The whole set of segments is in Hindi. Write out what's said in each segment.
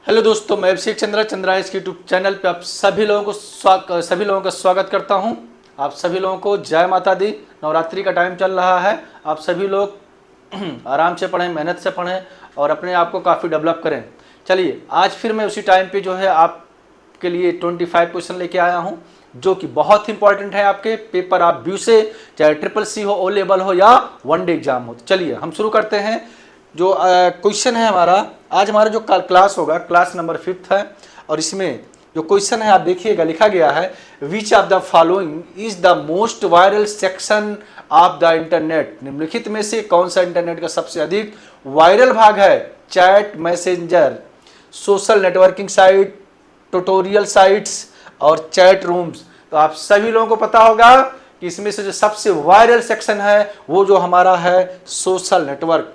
हेलो दोस्तों, मैं अभिषेक चंद्रा इस यूट्यूब चैनल पे आप सभी लोगों का स्वागत करता हूं। आप सभी लोगों को जय माता दी। नवरात्रि का टाइम चल रहा है। आप सभी लोग आराम से पढ़ें, मेहनत से पढ़ें और अपने आप को काफ़ी डेवलप करें। चलिए, आज फिर मैं उसी टाइम पे जो है आपके लिए 25 क्वेश्चन लेके आया हूं, जो कि बहुत इंपॉर्टेंट है आपके पेपर। आप व्यू से, चाहे ट्रिपल-सी हो, ओ लेवल हो या वनडे एग्जाम हो। चलिए हम शुरू करते हैं। जो क्वेश्चन है आज हमारा जो क्लास होगा, क्लास नंबर 5 है। और इसमें जो क्वेश्चन है आप देखिएगा, लिखा गया है which of the following is the most viral section of the internet. निम्नलिखित में से कौन सा इंटरनेट का सबसे अधिक वायरल भाग है? Chat, messenger, social networking site, tutorial sites और चैट रूम्स। तो आप सभी लोगों को पता होगा कि इसमें से जो सबसे वायरल सेक्शन है वो जो हमारा है सोशल नेटवर्क।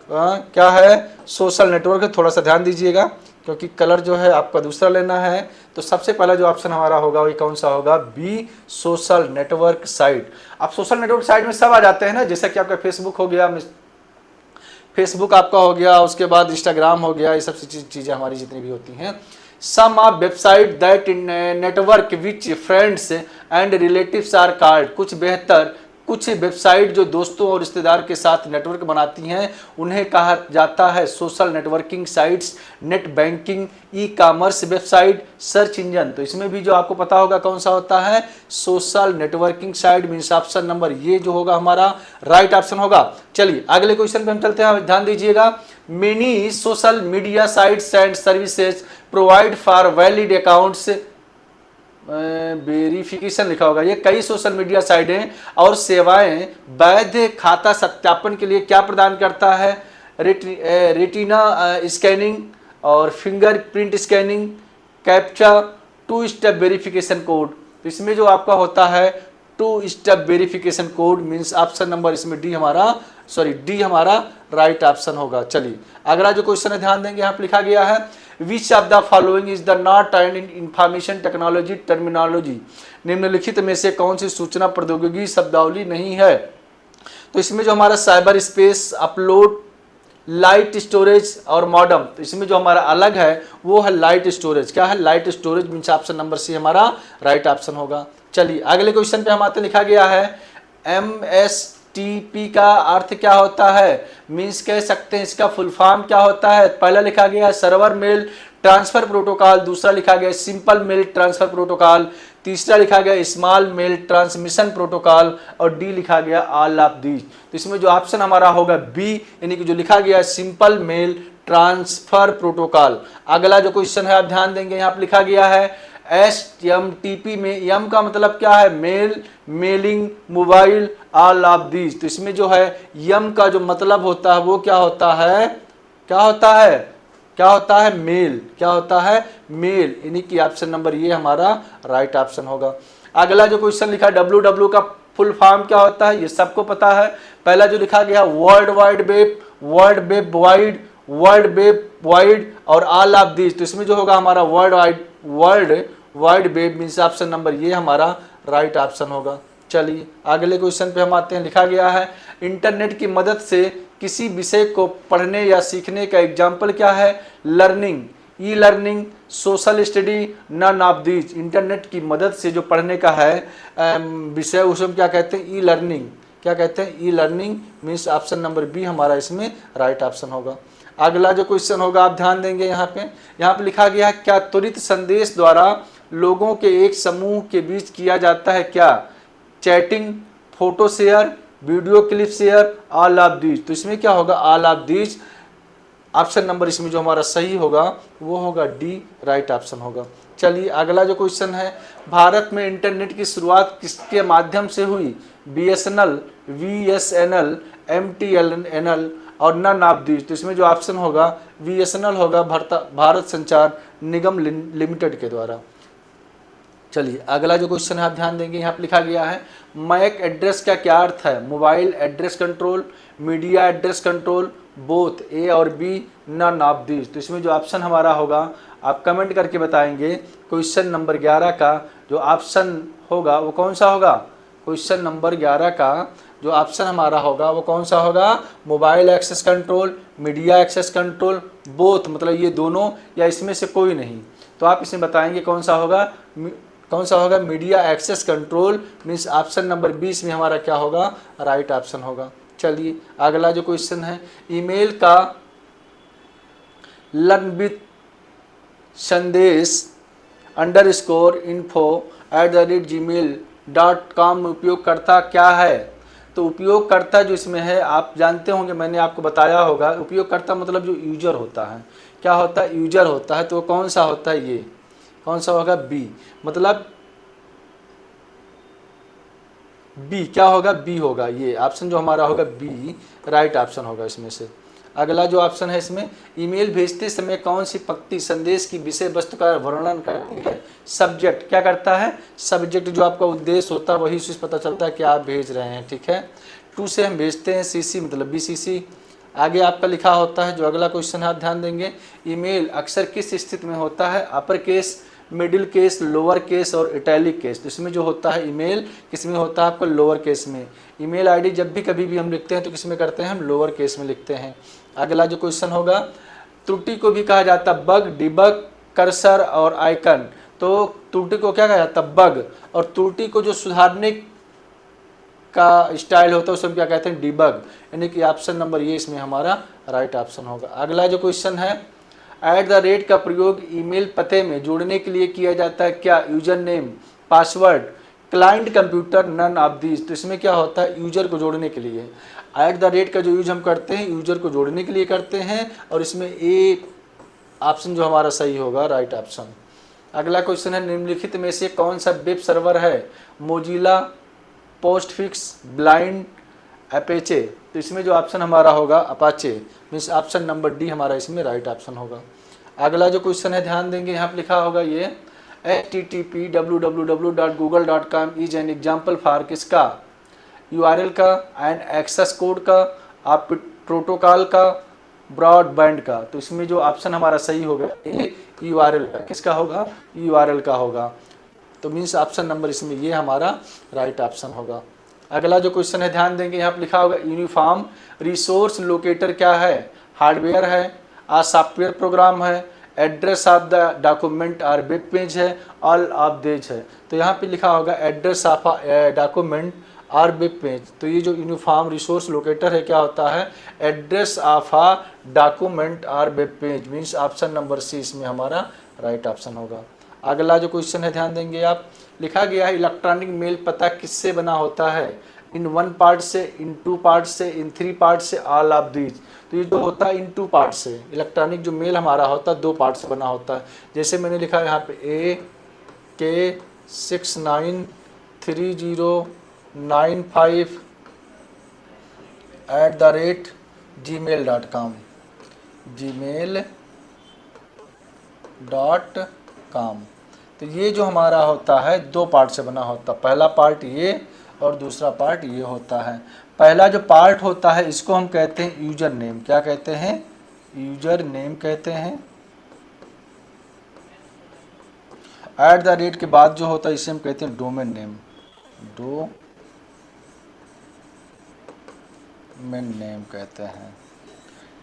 क्या है? Social network. थोड़ा सा ध्यान दीजिएगा क्योंकि कलर जो है आपका दूसरा लेना है। तो सबसे पहला जो ऑप्शन हमारा होगा वो कौन सा होगा? B, social network site. अब सोशल नेटवर्क साइट में सब आ जाते हैं ना, जैसा कि आपका फेसबुक हो गया, फेसबुक आपका हो गया, उसके बाद इंस्टाग्राम हो गया, ये सब चीज़ें हमारी जितनी भी होती हैं। Some of website that in network which friends and relatives are called. कुछ वेबसाइट जो दोस्तों और रिश्तेदार के साथ नेटवर्क बनाती हैं उन्हें कहा जाता है social networking sites. Net banking, e commerce website, search engine. तो इसमें भी जो आपको पता होगा कौन सा होता है? Social networking site. Means option number ये जो होगा हमारा राइट ऑप्शन होगा। चलिए अगले क्वेश्चन पे हम चलते हैं, ध्यान दीजिएगा। Many social media sites and services provide for valid accounts verification लिखा होगा। ये कई सोशल मीडिया साइटें और सेवाएं वैध खाता सत्यापन के लिए क्या प्रदान करता है? रेटिना स्कैनिंग और fingerprint scanning, captcha, 2 step verification code. तो इसमें जो आपका होता है 2 step verification code. Means option number इसमें डी हमारा राइट ऑप्शन होगा। चलिए अगला जो क्वेश्चन है ध्यान देंगे, यहाँ पे लिखा गया है which of the following is the not and information technology terminology. निम्नलिखित में से कौन सी सूचना प्रौद्योगिकी शब्दावली नहीं है? तो इसमें जो हमारा cyber space, upload, light storage और मॉडम। तो इसमें जो हमारा अलग है वो है लाइट स्टोरेज। क्या है? Light storage. Means option number C हमारा राइट ऑप्शन होगा। चलिए अगले क्वेश्चन पे हम आते, लिखा गया है MSTP का अर्थ क्या होता है? मीन्स कह सकते हैं इसका फुल फॉर्म क्या होता है। पहला लिखा गया है सर्वर मेल ट्रांसफर प्रोटोकॉल, दूसरा लिखा गया सिंपल मेल ट्रांसफर प्रोटोकॉल, तीसरा लिखा गया स्मॉल मेल ट्रांसमिशन प्रोटोकॉल और डी लिखा गया ऑल ऑफ दीज। तो इसमें जो ऑप्शन हमारा होगा बी, यानी कि जो लिखा गया सिंपल मेल ट्रांसफर प्रोटोकॉल। अगला जो क्वेश्चन है आप ध्यान देंगे, यहाँ पर लिखा गया है SMTP में यम का मतलब क्या है? Mail, mailing, mobile, all of these. तो इसमें जो है यम का जो मतलब होता है वो क्या होता है? मेल। क्या होता है? मेल। यानी कि ऑप्शन नंबर ये हमारा राइट ऑप्शन होगा। अगला जो क्वेश्चन लिखा है WW का फुल फॉर्म क्या होता है? ये सबको पता है। पहला जो लिखा गया world wide web, world web wide और ऑल ऑफ दीज। तो इसमें जो होगा हमारा world wide web. Means option number ये हमारा राइट ऑप्शन होगा। चलिए अगले क्वेश्चन पे हम आते हैं, लिखा गया है इंटरनेट की मदद से किसी विषय को पढ़ने या सीखने का एग्जाम्पल क्या है? Learning, e learning, social study, none of these. Internet की मदद से जो पढ़ने का है विषय उसमें क्या कहते हैं? E learning. क्या कहते हैं? E learning. Means option number B हमारा इसमें राइट ऑप्शन होगा। अगला जो क्वेश्चन होगा आप ध्यान देंगे, यहाँ पे लिखा गया है क्या त्वरित संदेश द्वारा लोगों के एक समूह के बीच किया जाता है? क्या chatting, photo share, video clip share, all of these. तो इसमें क्या होगा? All of these. Option number इसमें जो हमारा सही होगा वो होगा डी, राइट ऑप्शन होगा। चलिए अगला जो क्वेश्चन है, भारत में इंटरनेट की शुरुआत किसके माध्यम से हुई? BSNL, VSNL, MTNL और नन ऑफ दीज। तो इसमें जो ऑप्शन होगा VSNL होगा, भारत संचार निगम लिमिटेड के द्वारा। चलिए अगला जो क्वेश्चन है आप ध्यान देंगे, यहाँ पे लिखा गया है मैक एड्रेस का क्या अर्थ है? Mobile address control, media address control, both, A और बी, नन ऑफ दीज। तो इसमें जो ऑप्शन हमारा होगा आप कमेंट करके बताएंगे। क्वेश्चन नंबर 11 का जो ऑप्शन होगा वो कौन सा होगा? क्वेश्चन नंबर 11 का जो ऑप्शन हमारा होगा वो कौन सा होगा? Mobile access control, media access control, both मतलब ये दोनों या इसमें से कोई नहीं। तो आप इसमें बताएंगे कौन सा होगा media access control, means option number 20 में हमारा क्या होगा, राइट ऑप्शन होगा। चलिए अगला जो क्वेश्चन है, ईमेल का लर्न विथ संदेश _info@gmail.com उपयोगकर्ता क्या है। तो उपयोगकर्ता जो इसमें है आप जानते होंगे, मैंने आपको बताया होगा, उपयोगकर्ता मतलब जो यूजर होता है, क्या होता है, यूजर होता है। तो कौन सा होता है, ये कौन सा होगा, बी, मतलब बी क्या होगा, बी होगा, ये ऑप्शन जो हमारा होगा बी राइट ऑप्शन होगा इसमें से। अगला जो ऑप्शन है इसमें, ईमेल भेजते समय कौन सी पंक्ति संदेश की विषय वस्तु का वर्णन करती है। सब्जेक्ट क्या करता है, सब्जेक्ट जो आपका उद्देश्य होता है वही से पता चलता है कि आप भेज रहे हैं, ठीक है। 2 से हम भेजते हैं, सीसी मतलब बीसीसी। आगे आपका लिखा होता है, जो अगला क्वेश्चन है आप ध्यान देंगे, ईमेल अक्सर किस स्थिति में होता है, upper case, middle case, lower case और इटैलिक केस। तो इसमें जो होता है ईमेल किस में होता है, आपका लोअर केस में। ईमेल आईडी जब भी कभी भी हम लिखते हैं तो किस में करते हैं, हम लोअर केस में लिखते हैं। अगला जो क्वेश्चन होगा, त्रुटि को भी कहा जाता है बग, डिबग, कर्सर और आइकन। तो त्रुटि को क्या कहा जाता है, बग, और त्रुटि को जो सुधारने का स्टाइल होता है उसे हम क्या कहते हैं, डिबग, यानी कि ऑप्शन नंबर ये इसमें हमारा राइट ऑप्शन होगा। अगला जो क्वेश्चन है, @ का प्रयोग ईमेल पते में जोड़ने के लिए किया जाता है क्या, user name, password, client computer, none of these. तो इसमें क्या होता है, यूजर को जोड़ने के लिए। @ का जो यूज हम करते हैं यूजर को जोड़ने के लिए करते हैं, और इसमें एक ऑप्शन जो हमारा सही होगा राइट ऑप्शन। अगला क्वेश्चन है, निम्नलिखित में से कौन सा वेब सर्वर है, मोजिला, पोस्टफिक्स, ब्लाइंड, अपेचे। तो इसमें जो ऑप्शन हमारा होगा Apache, means option number D हमारा इसमें राइट ऑप्शन होगा। अगला जो क्वेश्चन है ध्यान देंगे, यहाँ पर लिखा होगा ये http www.google.com is an example for किसका, URL का, एंड एक्सेस कोड का, आप प्रोटोकॉल का, ब्रॉडबैंड का। तो इसमें जो ऑप्शन हमारा सही होगा URL का, किसका होगा, URL का होगा। तो मीन्स ऑप्शन नंबर इसमें ये हमारा राइट ऑप्शन होगा। अगला जो क्वेश्चन है ध्यान देंगे, यहाँ पर लिखा होगा यूनिफॉर्म रिसोर्स लोकेटर क्या है, हार्डवेयर है, सॉफ्टवेयर प्रोग्राम है, एड्रेस ऑफ द डॉक्यूमेंट और वेब पेज है, ऑल ऑफ देज है। तो यहाँ पे लिखा होगा एड्रेस ऑफ डॉक्यूमेंट और वेब पेज। तो ये जो यूनिफॉर्म रिसोर्स लोकेटर है क्या होता है, एड्रेस ऑफ अ डॉक्यूमेंट और web page, means option number C इसमें हमारा राइट ऑप्शन होगा। अगला जो क्वेश्चन है ध्यान देंगे आप, लिखा गया है इलेक्ट्रॉनिक मेल पता किससे बना होता है, इन 1 पार्ट से, इन 2 पार्ट से, इन 3 पार्ट से, ऑल ऑफ दीज। तो ये जो होता है इन 2 पार्ट से, इलेक्ट्रॉनिक जो मेल हमारा होता है 2 पार्ट से बना होता है। जैसे मैंने लिखा है यहाँ पे AK693095 gmail.com। तो ये जो हमारा होता है 2 पार्ट से बना होता है, पहला पार्ट ये और दूसरा पार्ट ये होता है। पहला जो पार्ट होता है इसको हम कहते हैं यूजर नेम, क्या कहते हैं, यूजर नेम कहते हैं। @ के बाद जो होता है इसे हम कहते हैं डोमेन नेम, डोमेन नेम कहते हैं,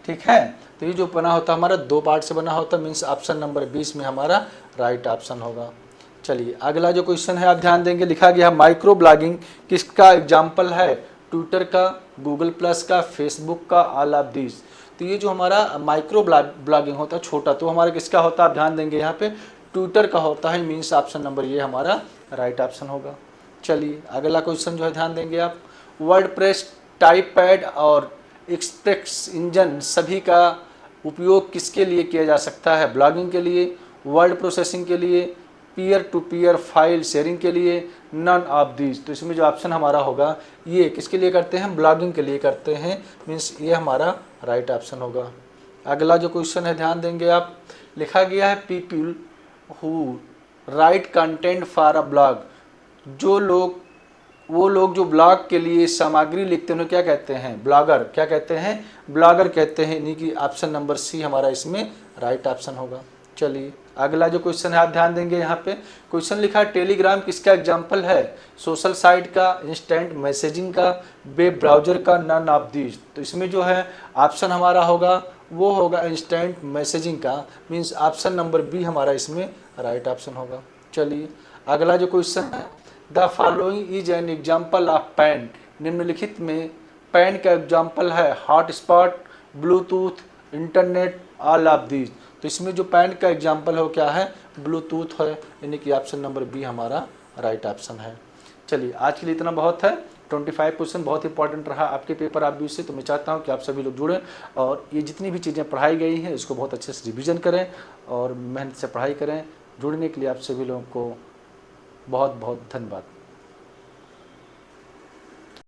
ठीक है। तो ये जो बना होता है हमारा 2 पार्ट से बना होता है, मीन्स ऑप्शन नंबर 20 में हमारा राइट ऑप्शन होगा। चलिए अगला जो क्वेश्चन है आप ध्यान देंगे, लिखा गया माइक्रो ब्लॉगिंग किसका एग्जाम्पल है, ट्विटर का, गूगल प्लस का, फेसबुक का, ऑल ऑफ दीज। तो ये जो हमारा माइक्रो ब्लॉगिंग होता है छोटा, तो हमारा किसका होता है आप ध्यान देंगे, यहाँ पे ट्विटर का होता है, मीन्स ऑप्शन नंबर ये हमारा राइट ऑप्शन होगा। चलिए अगला क्वेश्चन जो है ध्यान देंगे आप, वर्डप्रेस, टाइपपैड और एक्सप्रेस इंजन सभी का उपयोग किसके लिए किया जा सकता है, ब्लॉगिंग के लिए, वर्ड प्रोसेसिंग के लिए, peer to peer file sharing के लिए, नन ऑफ दीज। तो इसमें जो ऑप्शन हमारा होगा ये किसके लिए करते हैं, ब्लॉगिंग के लिए करते हैं, मीन्स ये हमारा राइट ऑप्शन होगा। अगला जो क्वेश्चन है ध्यान देंगे आप, लिखा गया है people who right content for a blog, वो लोग जो ब्लॉग के लिए सामग्री लिखते हैं उन्हें क्या कहते हैं, ब्लॉगर, क्या कहते हैं, ब्लॉगर कहते हैं, यानी कि ऑप्शन नंबर सी हमारा इसमें राइट ऑप्शन होगा। चलिए अगला जो क्वेश्चन है आप ध्यान देंगे, यहाँ पे क्वेश्चन लिखा है टेलीग्राम किसका एग्जाम्पल है? सोशल साइट का, इंस्टेंट मैसेजिंग का, वेब ब्राउजर का, नन ऑफ दीज। तो इसमें जो है ऑप्शन हमारा होगा वो होगा इंस्टेंट मैसेजिंग का, मीन्स ऑप्शन नंबर बी हमारा इसमें राइट ऑप्शन होगा। चलिए अगला जो क्वेश्चन है, the following is an example of pan. निम्नलिखित में पैन का एग्जाम्पल है hotspot, Bluetooth, internet, all of these. तो इसमें जो पैन का एग्जाम्पल हो क्या है? ब्लूटूथ है, यानी कि ऑप्शन नंबर बी हमारा राइट ऑप्शन है। चलिए आज के लिए इतना बहुत है। 25 क्वेश्चन बहुत इंपॉर्टेंट रहा आपके पेपर आप भी उससे, तो मैं चाहता हूँ कि आप सभी लोग जुड़ें और ये जितनी भी चीज़ें पढ़ाई गई हैं इसको बहुत अच्छे से रिवीजन करें और मेहनत से पढ़ाई करें। जुड़ने के लिए आप सभी लोगों को बहुत बहुत धन्यवाद।